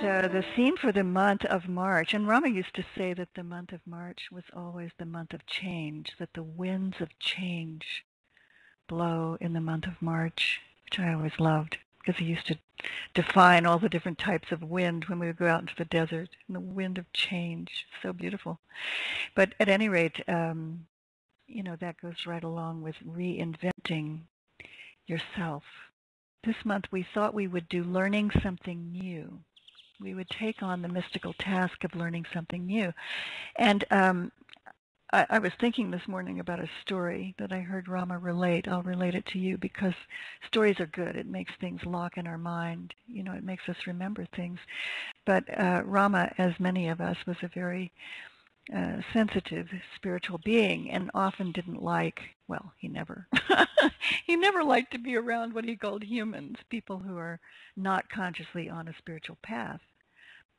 the theme for the month of March, and Rama used to say that the month of March was always the month of change, that the winds of change blow in the month of March, which I always loved because he used to define all the different types of wind when we would go out into the desert, and the wind of change, so beautiful. But at any rate, that goes right along with reinventing yourself. This month we thought we would do learning something new. We would take on the mystical task of learning something new. And I was thinking this morning about a story that I heard Rama relate. I'll relate it to you because stories are good. It makes things lock in our mind. It makes us remember things. But Rama, as many of us, was a very sensitive spiritual being and often didn't he never, he never liked to be around what he called humans, people who are not consciously on a spiritual path.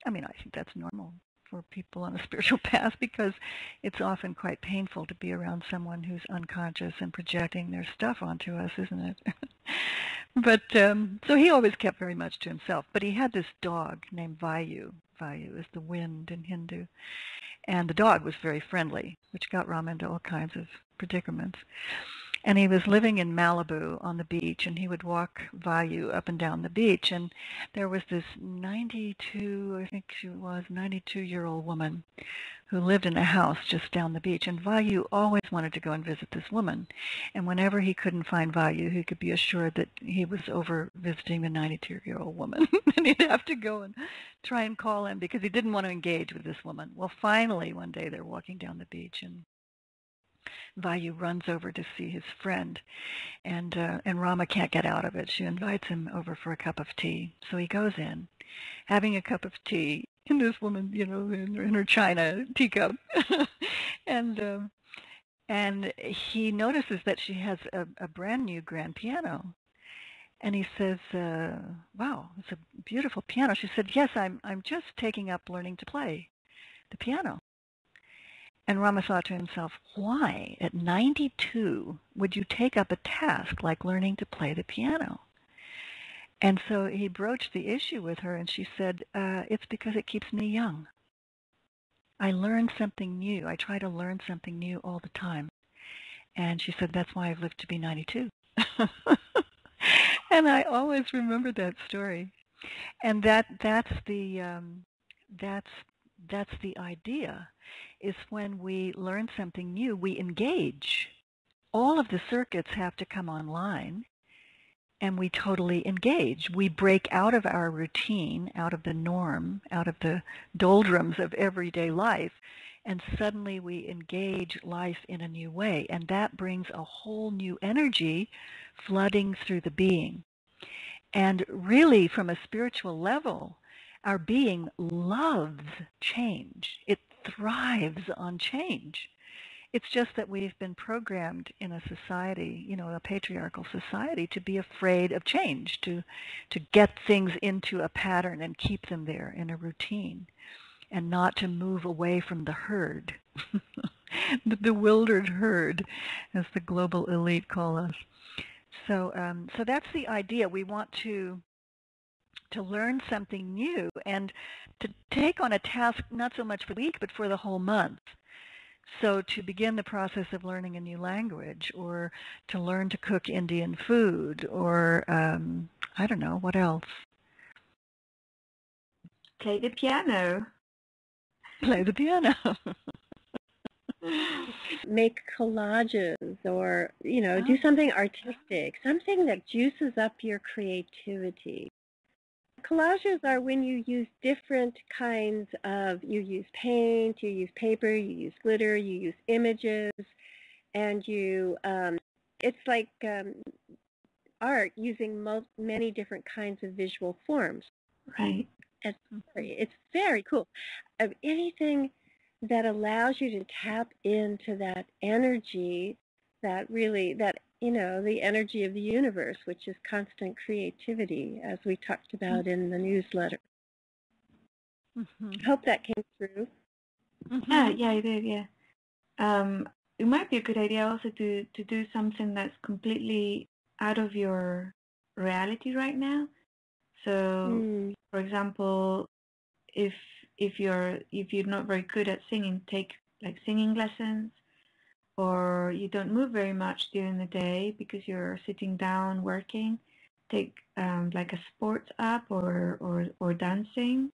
I mean, I think that's normal for people on a spiritual path because it's often quite painful to be around someone who's unconscious and projecting their stuff onto us, isn't it? But so he always kept very much to himself. But he had this dog named Vayu. Vayu is the wind in Hindu. And the dog was very friendly, which got Rama into all kinds of predicaments. And he was living in Malibu on the beach, and he would walk Vayu up and down the beach. And there was this 92-year-old woman who lived in a house just down the beach. And Vayu always wanted to go and visit this woman. And whenever he couldn't find Vayu, he could be assured that he was over visiting the 92-year-old woman. And he'd have to go and try and call him because he didn't want to engage with this woman. Well, finally, one day they're walking down the beach, and Vayu runs over to see his friend, and Rama can't get out of it. She invites him over for a cup of tea. So he goes in, having a cup of tea, and this woman, in her china teacup, and he notices that she has a brand new grand piano. And he says, wow, it's a beautiful piano. She said, yes, I'm just taking up learning to play the piano. And Rama thought to himself, why, at 92, would you take up a task like learning to play the piano? And so he broached the issue with her, and she said, it's because it keeps me young. I learn something new. I try to learn something new all the time. And she said, that's why I've lived to be 92. And I always remember that story. And that's the idea, is when we learn something new, we engage. All of the circuits have to come online, and we totally engage. We break out of our routine, out of the norm, out of the doldrums of everyday life, and suddenly we engage life in a new way. And that brings a whole new energy flooding through the being. And really, from a spiritual level, our being loves change. It thrives on change. It's just that we've been programmed in a society, a patriarchal society, to be afraid of change, to get things into a pattern and keep them there in a routine, and not to move away from the herd, the bewildered herd, as the global elite call us. So that's the idea. We want to learn something new and to take on a task not so much for the week but for the whole month. So to begin the process of learning a new language, or to learn to cook Indian food, or I don't know, what else? Play the piano. Play the piano. Make collages, or, do something artistic, something that juices up your creativity. Collages are when you use different kinds of, you use paint, you use paper, you use glitter, you use images, and you, it's like art using many different kinds of visual forms. Right. It's very cool. Anything that allows you to tap into that energy, the energy of the universe, which is constant creativity, as we talked about in the newsletter. Mm-hmm. I hope that came through. Mm-hmm. Yeah, it did, yeah. It might be a good idea also to do something that's completely out of your reality right now. So, for example, if you're not very good at singing, take like singing lessons, or you don't move very much during the day because you're sitting down working, take like a sports app or dancing.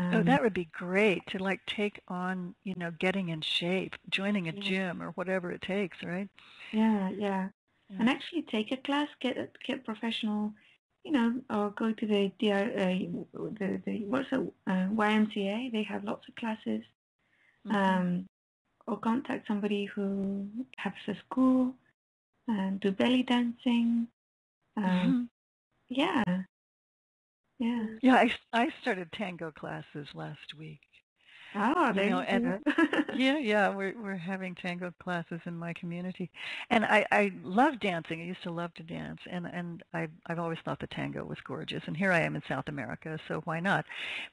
Oh, that would be great to like take on, getting in shape, joining a Yeah. gym or whatever it takes, right? Yeah. And actually take a class, get professional, or go to the YMCA. They have lots of classes. Or contact somebody who has a school and do belly dancing. Yeah. Yeah, I started tango classes last week. Oh, there you and go. we're having tango classes in my community, and I love dancing. I used to love to dance, and I've always thought the tango was gorgeous. And here I am in South America, so why not?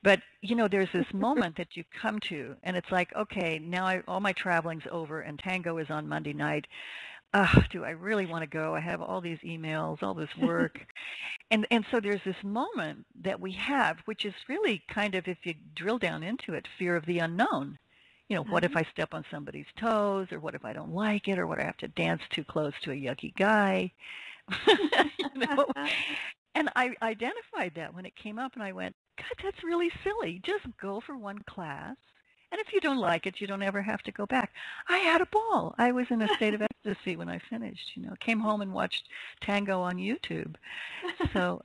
But there's this moment that you come to, and it's like, okay, now all my traveling's over, and tango is on Monday night. Do I really want to go? I have all these emails, all this work. And so there's this moment that we have, which is really kind of, if you drill down into it, fear of the unknown. What if I step on somebody's toes, or what if I don't like it, or what I have to dance too close to a yucky guy? And I identified that when it came up, and I went, God, that's really silly. Just go for one class. And if you don't like it, you don't ever have to go back. I had a ball. I was in a state of ecstasy when I finished, came home and watched tango on YouTube. So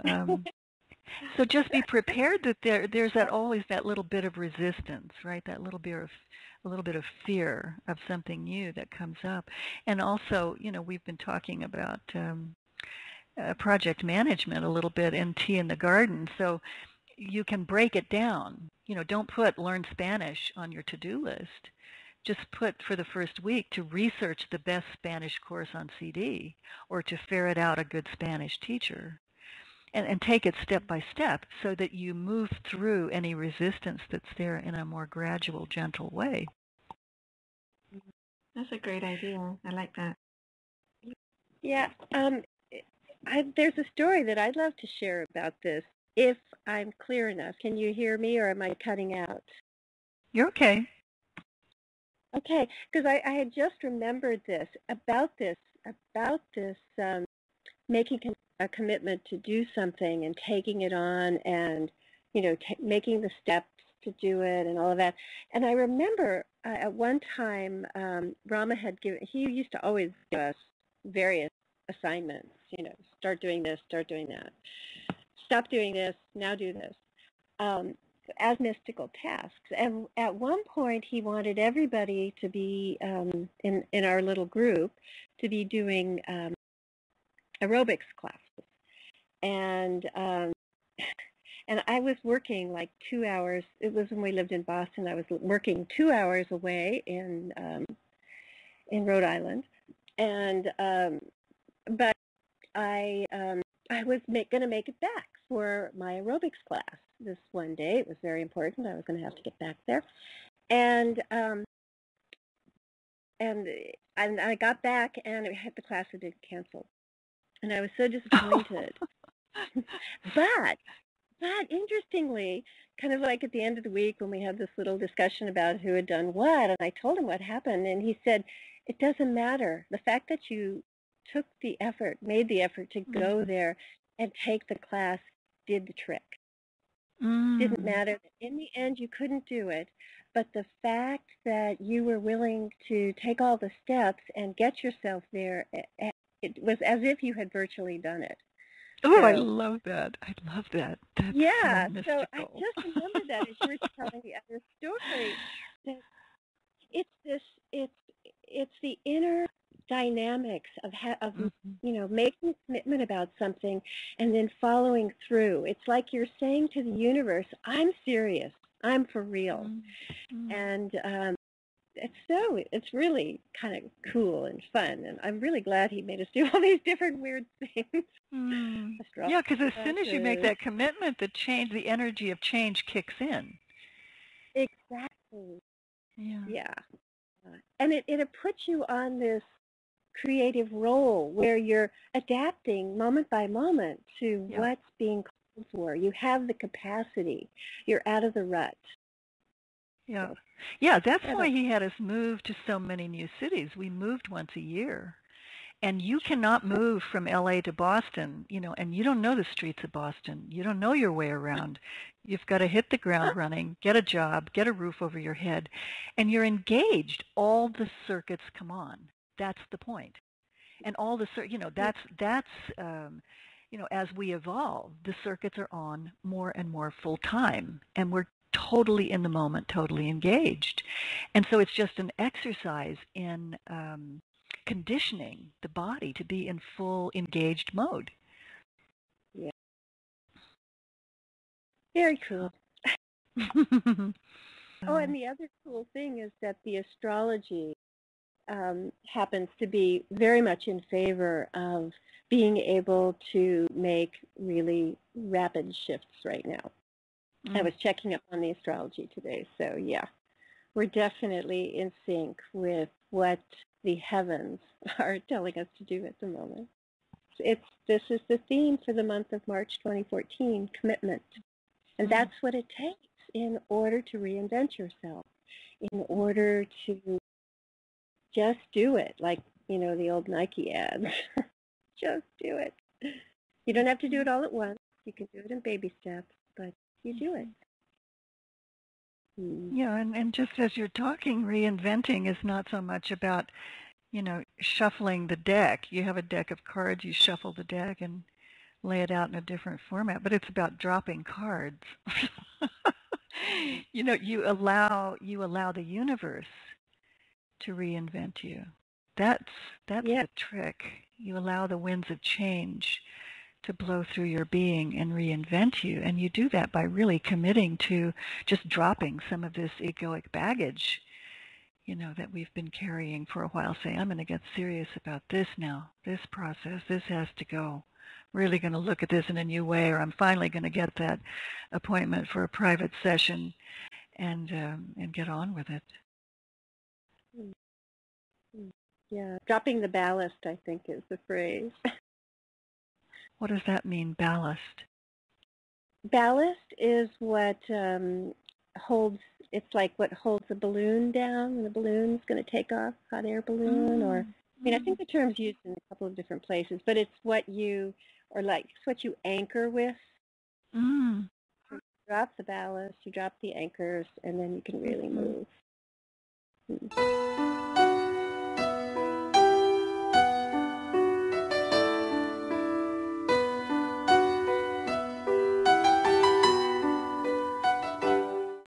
so just be prepared that there's always that little bit of resistance, right? That little bit of fear of something new that comes up. And also, we've been talking about project management a little bit in Tea in the Garden. So you can break it down. Don't put learn Spanish on your to-do list. Just put for the first week to research the best Spanish course on CD, or to ferret out a good Spanish teacher. And take it step by step so that you move through any resistance that's there in a more gradual, gentle way. That's a great idea. I like that. Yeah. There's a story that I'd love to share about this, if I'm clear enough. Can you hear me, or am I cutting out? You're okay. Okay, because I had just remembered about this making a commitment to do something and taking it on, and making the steps to do it and all of that. And I remember at one time Rama he used to always give us various assignments, start doing this, start doing that, stop doing this, now do this, as mystical tasks. And at one point he wanted everybody to be in our little group to be doing aerobics classes. And I was working like 2 hours. It was when we lived in Boston. I was working 2 hours away in Rhode Island, and but I was going to make it back for my aerobics class this one day. It was very important. I was going to have to get back there, and I got back, and the class had been canceled, and I was so disappointed. But interestingly, kind of like at the end of the week when we had this little discussion about who had done what, and I told him what happened, and he said, it doesn't matter. The fact that you took the effort, made the effort to go there and take the class did the trick. Didn't matter. In the end, you couldn't do it, but the fact that you were willing to take all the steps and get yourself there, it was as if you had virtually done it. Oh, so, I love that. I love that. That's yeah, so I just remembered that as you were telling the other story. That it's the inner dynamics of making a commitment about something and then following through. It's like you're saying to the universe, I'm serious. I'm for real. And it's really kind of cool and fun, and I'm really glad he made us do all these different weird things. Yeah, because as soon as you make that commitment, the energy of change kicks in. Exactly. Yeah. And it puts you on this creative role where you're adapting moment by moment to what's being for. You have the capacity. You're out of the rut. Yeah. So, Yeah, that's why he had us move to so many new cities. We moved once a year. And you cannot move from LA to Boston, and you don't know the streets of Boston. You don't know your way around. You've got to hit the ground running, get a job, get a roof over your head, and you're engaged. All the circuits come on. That's the point. And all the, as we evolve, the circuits are on more and more full time, and we're totally in the moment, totally engaged. And so it's just an exercise in conditioning the body to be in full engaged mode. Yeah. Very cool. Oh, and the other cool thing is that the astrology happens to be very much in favor of being able to make really rapid shifts right now. I was checking up on the astrology today, so yeah, we're definitely in sync with what the heavens are telling us to do at the moment. This is the theme for the month of March 2014, commitment. And that's what it takes in order to reinvent yourself, in order to just do it, like, the old Nike ads. Just do it. You don't have to do it all at once. You can do it in baby steps, but you do it. Yeah, and just as you're talking, reinventing is not so much about, shuffling the deck. You have a deck of cards, you shuffle the deck and lay it out in a different format, but it's about dropping cards. You allow the universe to reinvent you. That's the trick. You allow the winds of change to blow through your being and reinvent you, and you do that by really committing to just dropping some of this egoic baggage, that we've been carrying for a while. Say, I'm going to get serious about this now, this process, this has to go. Really going to look at this in a new way, or I'm finally going to get that appointment for a private session and get on with it. Yeah, dropping the ballast, I think, is the phrase. What does that mean, ballast? Ballast is what holds, it's like what holds a balloon down when the balloon's going to take off, hot air balloon, or, I think the term's used in a couple of different places, but it's what you, it's what you anchor with. You drop the ballast, you drop the anchors, and then you can really move.